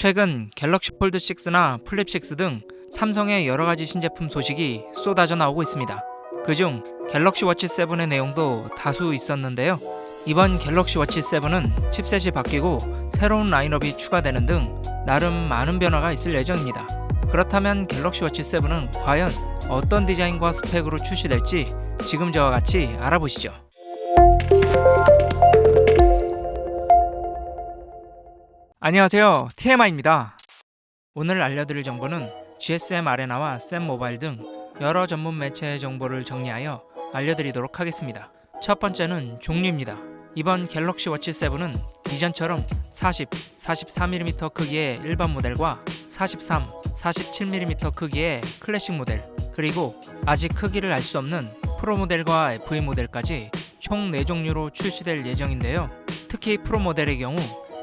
최근 갤럭시 폴드 6나 플립 6 등 삼성의 여러가지 신제품 소식이 쏟아져 나오고 있습니다. 그중 갤럭시 워치 7의 내용도 다수 있었는데요. 이번 갤럭시 워치 7은 칩셋이 바뀌고 새로운 라인업이 추가되는 등 나름 많은 변화가 있을 예정입니다. 그렇다면 갤럭시 워치 7은 과연 어떤 디자인과 스펙으로 출시될지 지금 저와 같이 알아보시죠. 안녕하세요, TMI입니다. 오늘 알려드릴 정보는 GSM 아레나와 샘 모바일 등 여러 전문 매체의 정보를 정리하여 알려드리도록 하겠습니다. 첫 번째는 종류입니다. 이번 갤럭시 워치 7은 이전처럼 40, 44mm 크기의 일반 모델과 43, 47mm 크기의 클래식 모델, 그리고 아직 크기를 알 수 없는 프로 모델과 FE 모델까지 총 4종류로 출시될 예정인데요. 특히 프로 모델의 경우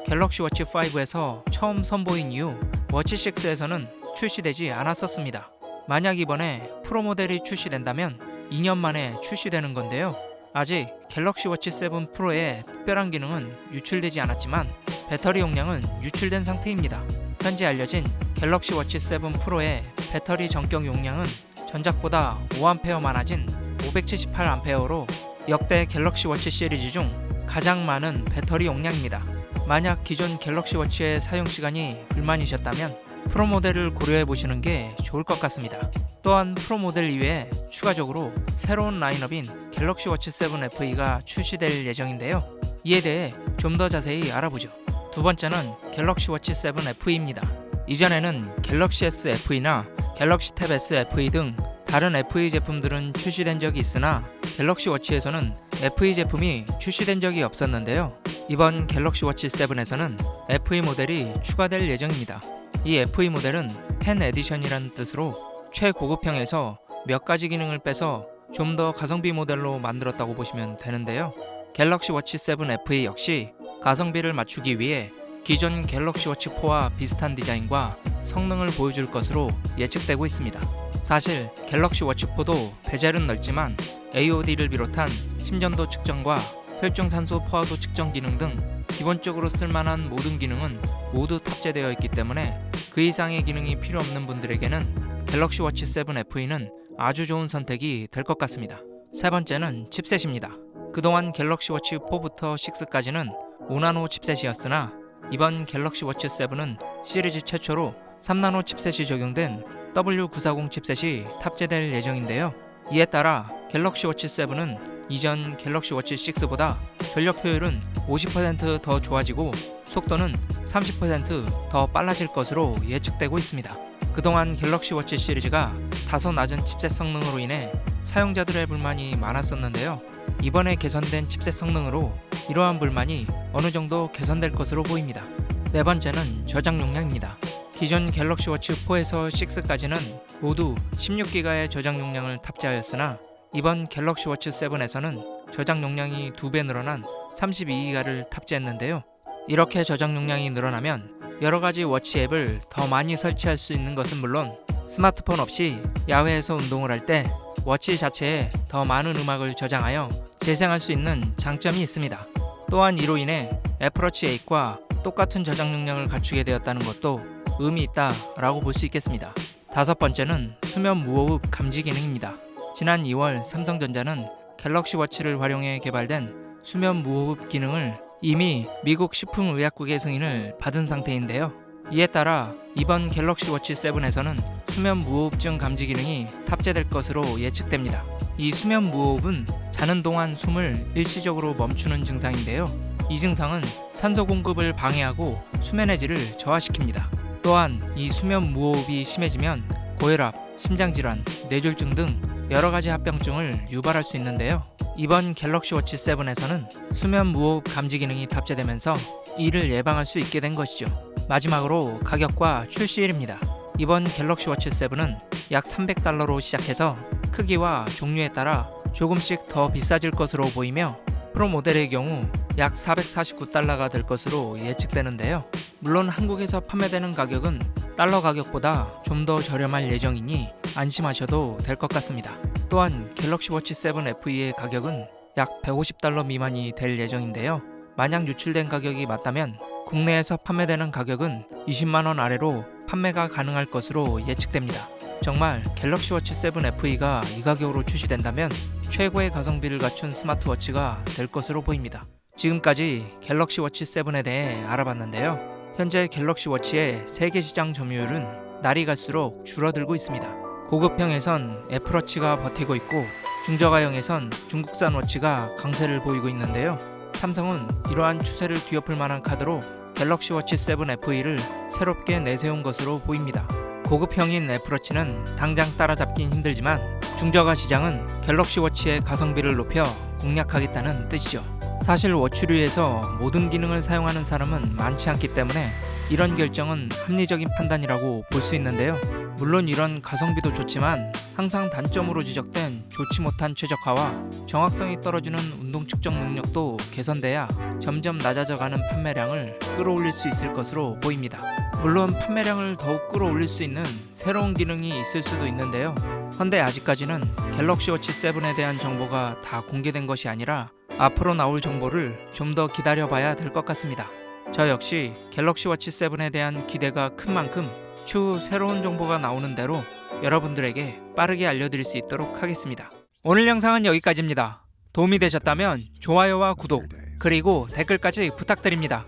갤럭시 워치 5에서 처음 선보인 이후 워치 6에서는 출시되지 않았었습니다. 만약 이번에 프로 모델이 출시된다면 2년 만에 출시되는 건데요. 아직 갤럭시 워치 7 프로의 특별한 기능은 유출되지 않았지만 배터리 용량은 유출된 상태입니다. 현재 알려진 갤럭시 워치 7 프로의 배터리 전격 용량은 전작보다 5A 많아진 578A로 역대 갤럭시 워치 시리즈 중 가장 많은 배터리 용량입니다. 만약 기존 갤럭시 워치의 사용시간이 불만이셨다면 프로 모델을 고려해 보시는 게 좋을 것 같습니다. 또한 프로 모델 이외에 추가적으로 새로운 라인업인 갤럭시 워치 7 FE가 출시될 예정인데요. 이에 대해 좀 더 자세히 알아보죠. 두 번째는 갤럭시 워치 7 FE입니다. 이전에는 갤럭시 S FE나 갤럭시 탭 S FE 등 다른 FE 제품들은 출시된 적이 있으나 갤럭시 워치에서는 FE 제품이 출시된 적이 없었는데요. 이번 갤럭시 워치 7에서는 FE 모델이 추가될 예정입니다. 이 FE 모델은 펜 에디션이라는 뜻으로 최고급형에서 몇 가지 기능을 빼서 좀 더 가성비 모델로 만들었다고 보시면 되는데요. 갤럭시 워치 7 FE 역시 가성비를 맞추기 위해 기존 갤럭시 워치 4와 비슷한 디자인과 성능을 보여줄 것으로 예측되고 있습니다. 사실 갤럭시 워치 4도 베젤은 넓지만 AOD를 비롯한 심전도 측정과 혈중산소 포화도 측정 기능 등 기본적으로 쓸만한 모든 기능은 모두 탑재되어 있기 때문에 그 이상의 기능이 필요 없는 분들에게는 갤럭시 워치 7 FE는 아주 좋은 선택이 될 것 같습니다. 세 번째는 칩셋입니다. 그동안 갤럭시 워치 4부터 6까지는 5나노 칩셋이었으나 이번 갤럭시 워치 7은 시리즈 최초로 3나노 칩셋이 적용된 W940 칩셋이 탑재될 예정인데요. 이에 따라 갤럭시 워치 7은 이전 갤럭시 워치 6보다 전력 효율은 50% 더 좋아지고 속도는 30% 더 빨라질 것으로 예측되고 있습니다. 그동안 갤럭시 워치 시리즈가 다소 낮은 칩셋 성능으로 인해 사용자들의 불만이 많았었는데요. 이번에 개선된 칩셋 성능으로 이러한 불만이 어느 정도 개선될 것으로 보입니다. 네 번째는 저장 용량입니다. 기존 갤럭시 워치 4에서 6까지는 모두 16GB의 저장 용량을 탑재하였으나 이번 갤럭시 워치 7에서는 저장 용량이 2배 늘어난 32GB를 탑재했는데요. 이렇게 저장 용량이 늘어나면 여러가지 워치 앱을 더 많이 설치할 수 있는 것은 물론 스마트폰 없이 야외에서 운동을 할 때 워치 자체에 더 많은 음악을 저장하여 재생할 수 있는 장점이 있습니다. 또한 이로 인해 애플워치 8과 똑같은 저장 용량을 갖추게 되었다는 것도 의미 있다라고 볼 수 있겠습니다. 다섯 번째는 수면 무호흡 감지 기능입니다. 지난 2월 삼성전자는 갤럭시 워치를 활용해 개발된 수면 무호흡 기능을 이미 미국 식품의약국의 승인을 받은 상태인데요. 이에 따라 이번 갤럭시 워치 7에서는 수면 무호흡증 감지 기능이 탑재될 것으로 예측됩니다. 이 수면 무호흡은 자는 동안 숨을 일시적으로 멈추는 증상인데요. 이 증상은 산소 공급을 방해하고 수면의 질을 저하시킵니다. 또한 이 수면 무호흡이 심해지면 고혈압, 심장질환, 뇌졸중 등 여러가지 합병증을 유발할 수 있는데요. 이번 갤럭시 워치 7에서는 수면 무호흡 감지 기능이 탑재되면서 이를 예방할 수 있게 된 것이죠. 마지막으로 가격과 출시일입니다. 이번 갤럭시 워치 7은 약 $300로 시작해서 크기와 종류에 따라 조금씩 더 비싸질 것으로 보이며 프로 모델의 경우 약 $449가 될 것으로 예측되는데요. 물론 한국에서 판매되는 가격은 달러 가격보다 좀 더 저렴할 예정이니 안심하셔도 될 것 같습니다. 또한 갤럭시 워치 7 FE의 가격은 약 $150 미만이 될 예정인데요. 만약 유출된 가격이 맞다면 국내에서 판매되는 가격은 20만원 아래로 판매가 가능할 것으로 예측됩니다. 정말 갤럭시 워치 7 FE가 이 가격으로 출시된다면 최고의 가성비를 갖춘 스마트워치가 될 것으로 보입니다. 지금까지 갤럭시 워치 7에 대해 알아봤는데요. 현재 갤럭시 워치의 세계 시장 점유율은 날이 갈수록 줄어들고 있습니다. 고급형에선 애플워치가 버티고 있고 중저가형에선 중국산 워치가 강세를 보이고 있는데요. 삼성은 이러한 추세를 뒤엎을 만한 카드로 갤럭시 워치 7 FE를 새롭게 내세운 것으로 보입니다. 고급형인 애플워치는 당장 따라잡긴 힘들지만 중저가 시장은 갤럭시 워치의 가성비를 높여 공략하겠다는 뜻이죠. 사실 워치류에서 모든 기능을 사용하는 사람은 많지 않기 때문에 이런 결정은 합리적인 판단이라고 볼 수 있는데요. 물론 이런 가성비도 좋지만 항상 단점으로 지적된 좋지 못한 최적화와 정확성이 떨어지는 운동 측정 능력도 개선돼야 점점 낮아져가는 판매량을 끌어올릴 수 있을 것으로 보입니다. 물론 판매량을 더욱 끌어올릴 수 있는 새로운 기능이 있을 수도 있는데요. 헌데 아직까지는 갤럭시 워치 7에 대한 정보가 다 공개된 것이 아니라 앞으로 나올 정보를 좀 더 기다려봐야 될 것 같습니다. 저 역시 갤럭시 워치 7에 대한 기대가 큰 만큼 추후 새로운 정보가 나오는 대로 여러분들에게 빠르게 알려드릴 수 있도록 하겠습니다. 오늘 영상은 여기까지입니다. 도움이 되셨다면 좋아요와 구독 그리고 댓글까지 부탁드립니다.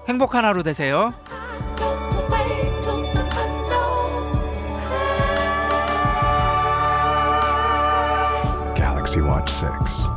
행복한 하루 되세요. Galaxy Watch 6.